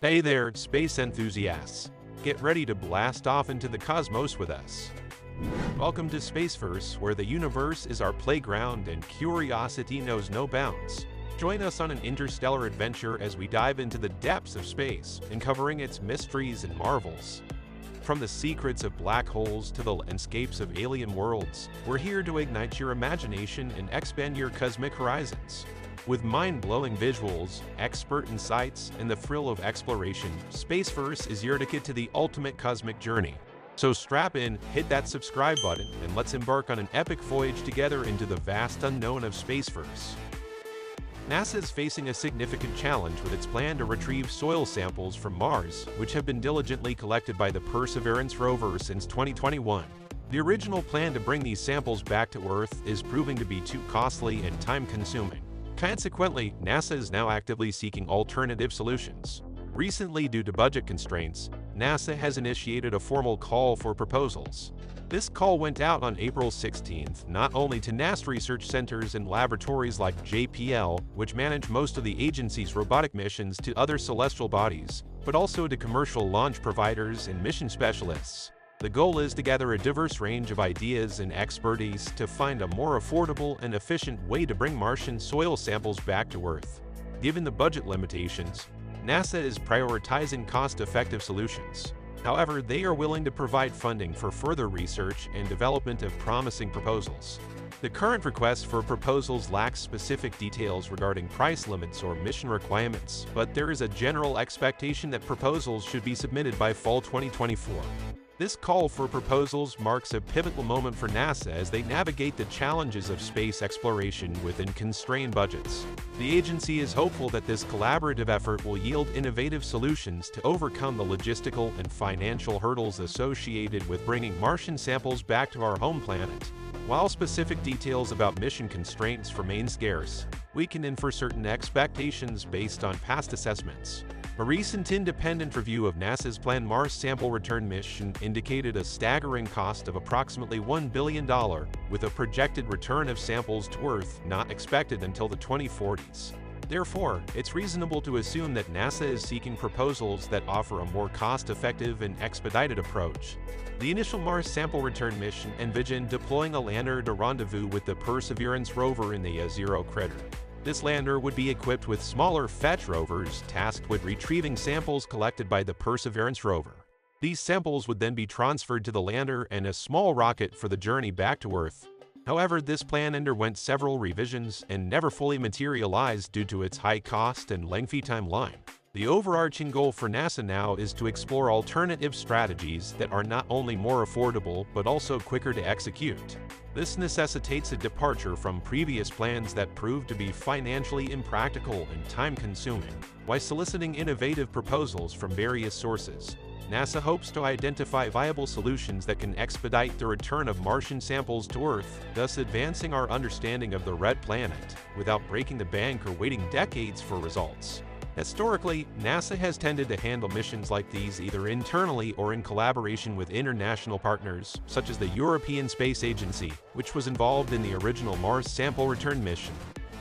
Hey there, space enthusiasts! Get ready to blast off into the cosmos with us. Welcome to Spaceverse, where the universe is our playground and curiosity knows no bounds. Join us on an interstellar adventure as we dive into the depths of space, uncovering its mysteries and marvels. From the secrets of black holes to the landscapes of alien worlds, we're here to ignite your imagination and expand your cosmic horizons. With mind-blowing visuals, expert insights, and the thrill of exploration, Spaceverse is your ticket to the ultimate cosmic journey. So strap in, hit that subscribe button, and let's embark on an epic voyage together into the vast unknown of Spaceverse. NASA is facing a significant challenge with its plan to retrieve soil samples from Mars, which have been diligently collected by the Perseverance rover since 2021. The original plan to bring these samples back to Earth is proving to be too costly and time-consuming. Consequently, NASA is now actively seeking alternative solutions. Recently, due to budget constraints, NASA has initiated a formal call for proposals. This call went out on April 16th, not only to NASA research centers and laboratories like JPL, which manage most of the agency's robotic missions to other celestial bodies, but also to commercial launch providers and mission specialists. The goal is to gather a diverse range of ideas and expertise to find a more affordable and efficient way to bring Martian soil samples back to Earth. Given the budget limitations, NASA is prioritizing cost-effective solutions. However, they are willing to provide funding for further research and development of promising proposals. The current request for proposals lacks specific details regarding price limits or mission requirements, but there is a general expectation that proposals should be submitted by fall 2024. This call for proposals marks a pivotal moment for NASA as they navigate the challenges of space exploration within constrained budgets. The agency is hopeful that this collaborative effort will yield innovative solutions to overcome the logistical and financial hurdles associated with bringing Martian samples back to our home planet. While specific details about mission constraints remain scarce, we can infer certain expectations based on past assessments. A recent independent review of NASA's planned Mars sample return mission indicated a staggering cost of approximately $1 billion, with a projected return of samples to Earth not expected until the 2040s. Therefore, it's reasonable to assume that NASA is seeking proposals that offer a more cost-effective and expedited approach. The initial Mars sample return mission envisioned deploying a lander to rendezvous with the Perseverance rover in the Zero crater. This lander would be equipped with smaller fetch rovers tasked with retrieving samples collected by the Perseverance rover. These samples would then be transferred to the lander and a small rocket for the journey back to Earth. However, this plan underwent several revisions and never fully materialized due to its high cost and lengthy timeline. The overarching goal for NASA now is to explore alternative strategies that are not only more affordable but also quicker to execute. This necessitates a departure from previous plans that proved to be financially impractical and time-consuming. While soliciting innovative proposals from various sources, NASA hopes to identify viable solutions that can expedite the return of Martian samples to Earth, thus advancing our understanding of the Red Planet, without breaking the bank or waiting decades for results. Historically, NASA has tended to handle missions like these either internally or in collaboration with international partners, such as the European Space Agency, which was involved in the original Mars sample return mission.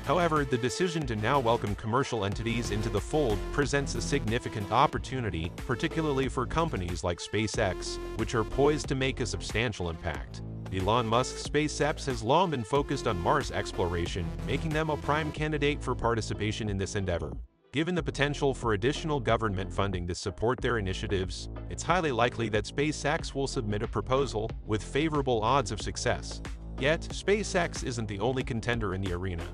However, the decision to now welcome commercial entities into the fold presents a significant opportunity, particularly for companies like SpaceX, which are poised to make a substantial impact. Elon Musk's SpaceX has long been focused on Mars exploration, making them a prime candidate for participation in this endeavor. Given the potential for additional government funding to support their initiatives, it's highly likely that SpaceX will submit a proposal with favorable odds of success. Yet, SpaceX isn't the only contender in the arena.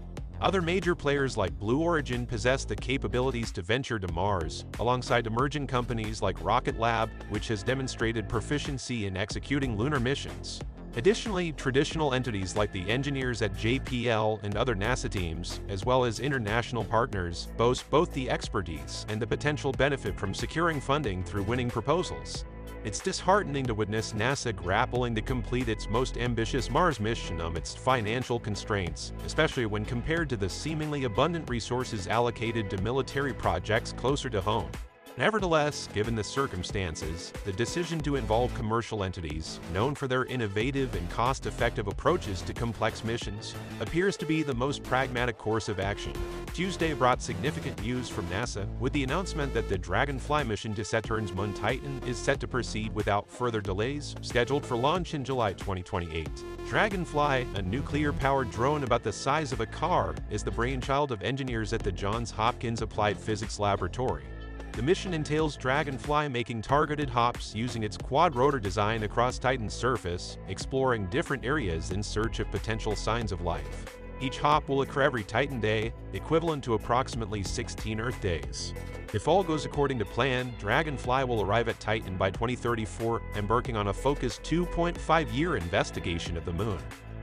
Other major players like Blue Origin possess the capabilities to venture to Mars, alongside emerging companies like Rocket Lab, which has demonstrated proficiency in executing lunar missions. Additionally, traditional entities like the engineers at JPL and other NASA teams, as well as international partners, boast both the expertise and the potential benefit from securing funding through winning proposals. It's disheartening to witness NASA grappling to complete its most ambitious Mars mission amidst financial constraints, especially when compared to the seemingly abundant resources allocated to military projects closer to home. Nevertheless, given the circumstances, the decision to involve commercial entities, known for their innovative and cost-effective approaches to complex missions, appears to be the most pragmatic course of action. Tuesday brought significant news from NASA, with the announcement that the Dragonfly mission to Saturn's moon Titan is set to proceed without further delays, scheduled for launch in July 2028. Dragonfly, a nuclear-powered drone about the size of a car, is the brainchild of engineers at the Johns Hopkins Applied Physics Laboratory. The mission entails Dragonfly making targeted hops using its quad-rotor design across Titan's surface, exploring different areas in search of potential signs of life. Each hop will occur every Titan day, equivalent to approximately 16 Earth days. If all goes according to plan, Dragonfly will arrive at Titan by 2034, embarking on a focused 2.5-year investigation of the moon.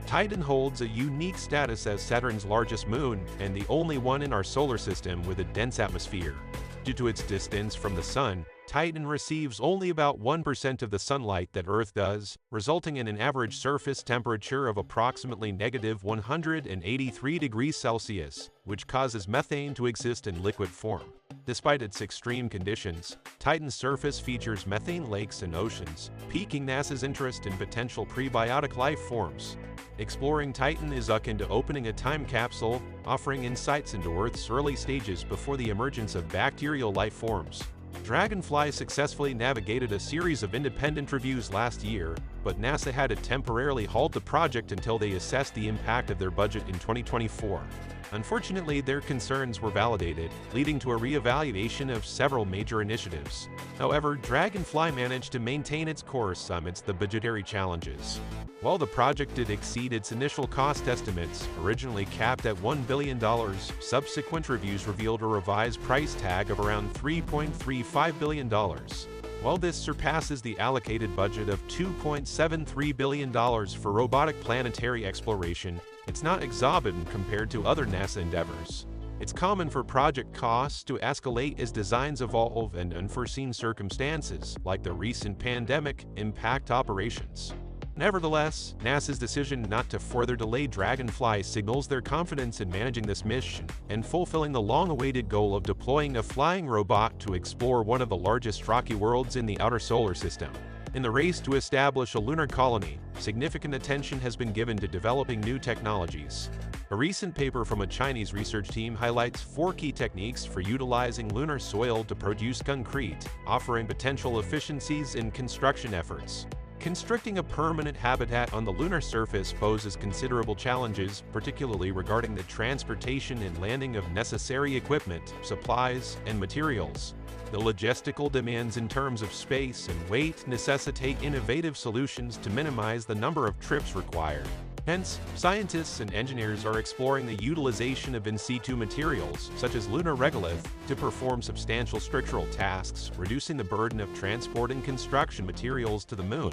Titan holds a unique status as Saturn's largest moon and the only one in our solar system with a dense atmosphere. Due to its distance from the Sun, Titan receives only about 1% of the sunlight that Earth does, resulting in an average surface temperature of approximately -183 degrees Celsius, which causes methane to exist in liquid form. Despite its extreme conditions, Titan's surface features methane lakes and oceans, piquing NASA's interest in potential prebiotic life forms. Exploring Titan is akin to opening a time capsule, offering insights into Earth's early stages before the emergence of bacterial life forms. Dragonfly successfully navigated a series of independent reviews last year, but NASA had to temporarily halt the project until they assessed the impact of their budget in 2024. Unfortunately, their concerns were validated, leading to a re-evaluation of several major initiatives. However, Dragonfly managed to maintain its course amidst the budgetary challenges. While the project did exceed its initial cost estimates, originally capped at $1 billion, subsequent reviews revealed a revised price tag of around $3.35 billion. While this surpasses the allocated budget of $2.73 billion for robotic planetary exploration, it's not exorbitant compared to other NASA endeavors. It's common for project costs to escalate as designs evolve and unforeseen circumstances, like the recent pandemic, impact operations. Nevertheless, NASA's decision not to further delay Dragonfly signals their confidence in managing this mission and fulfilling the long-awaited goal of deploying a flying robot to explore one of the largest rocky worlds in the outer solar system. In the race to establish a lunar colony, significant attention has been given to developing new technologies. A recent paper from a Chinese research team highlights 4 key techniques for utilizing lunar soil to produce concrete, offering potential efficiencies in construction efforts. Constructing a permanent habitat on the lunar surface poses considerable challenges, particularly regarding the transportation and landing of necessary equipment, supplies, and materials. The logistical demands in terms of space and weight necessitate innovative solutions to minimize the number of trips required. Hence, scientists and engineers are exploring the utilization of in-situ materials, such as lunar regolith, to perform substantial structural tasks, reducing the burden of transporting construction materials to the moon.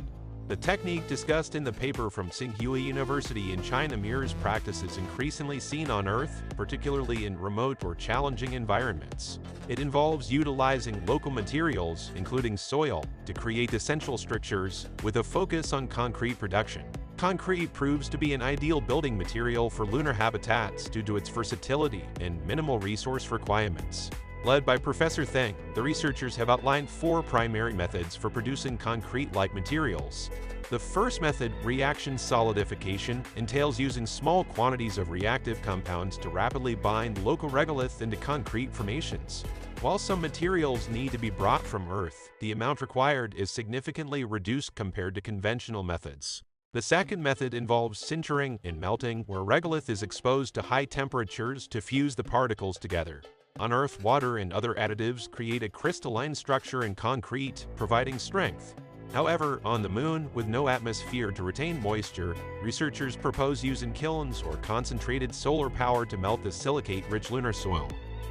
The technique discussed in the paper from Tsinghua University in China mirrors practices increasingly seen on Earth, particularly in remote or challenging environments. It involves utilizing local materials, including soil, to create essential structures, with a focus on concrete production. Concrete proves to be an ideal building material for lunar habitats due to its versatility and minimal resource requirements. Led by Professor Theng, the researchers have outlined 4 primary methods for producing concrete-like materials. The first method, reaction solidification, entails using small quantities of reactive compounds to rapidly bind local regolith into concrete formations. While some materials need to be brought from Earth, the amount required is significantly reduced compared to conventional methods. The second method involves sintering and melting, where regolith is exposed to high temperatures to fuse the particles together. On Earth, water and other additives create a crystalline structure in concrete, providing strength. However, on the Moon, with no atmosphere to retain moisture, researchers propose using kilns or concentrated solar power to melt the silicate-rich lunar soil.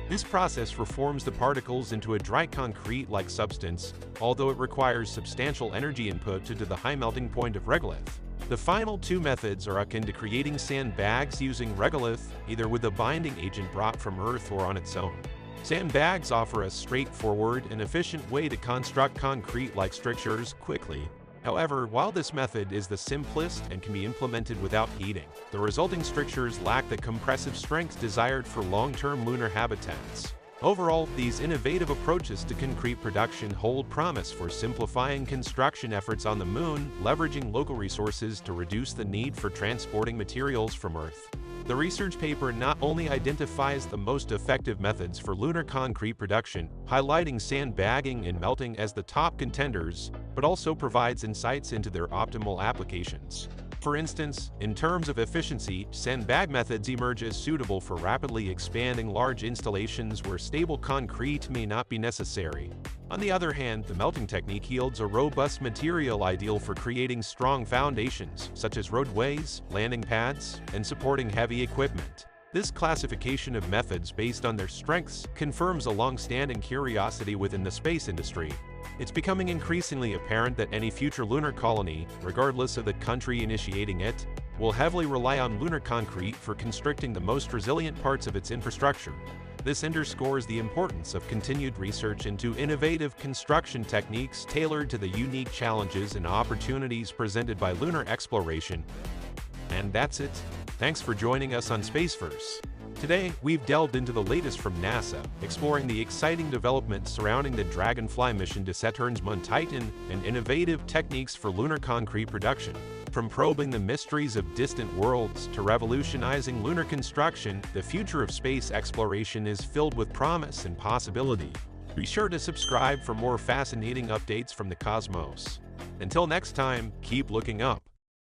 This process reforms the particles into a dry concrete-like substance, although it requires substantial energy input due to the high melting point of regolith. The final 2 methods are akin to creating sandbags using regolith, either with a binding agent brought from Earth or on its own. Sandbags offer a straightforward and efficient way to construct concrete-like structures quickly. However, while this method is the simplest and can be implemented without heating, the resulting structures lack the compressive strength desired for long-term lunar habitats. Overall, these innovative approaches to concrete production hold promise for simplifying construction efforts on the Moon, leveraging local resources to reduce the need for transporting materials from Earth. The research paper not only identifies the most effective methods for lunar concrete production, highlighting sandbagging and melting as the top contenders, but also provides insights into their optimal applications. For instance, in terms of efficiency, sandbag methods emerge as suitable for rapidly expanding large installations where stable concrete may not be necessary. On the other hand, the melting technique yields a robust material ideal for creating strong foundations, such as roadways, landing pads, and supporting heavy equipment. This classification of methods based on their strengths confirms a long-standing curiosity within the space industry. It's becoming increasingly apparent that any future lunar colony, regardless of the country initiating it, will heavily rely on lunar concrete for constructing the most resilient parts of its infrastructure. This underscores the importance of continued research into innovative construction techniques tailored to the unique challenges and opportunities presented by lunar exploration. And that's it. Thanks for joining us on Spaceverse. Today, we've delved into the latest from NASA, exploring the exciting developments surrounding the Dragonfly mission to Saturn's moon Titan and innovative techniques for lunar concrete production. From probing the mysteries of distant worlds to revolutionizing lunar construction, the future of space exploration is filled with promise and possibility. Be sure to subscribe for more fascinating updates from the cosmos. Until next time, keep looking up.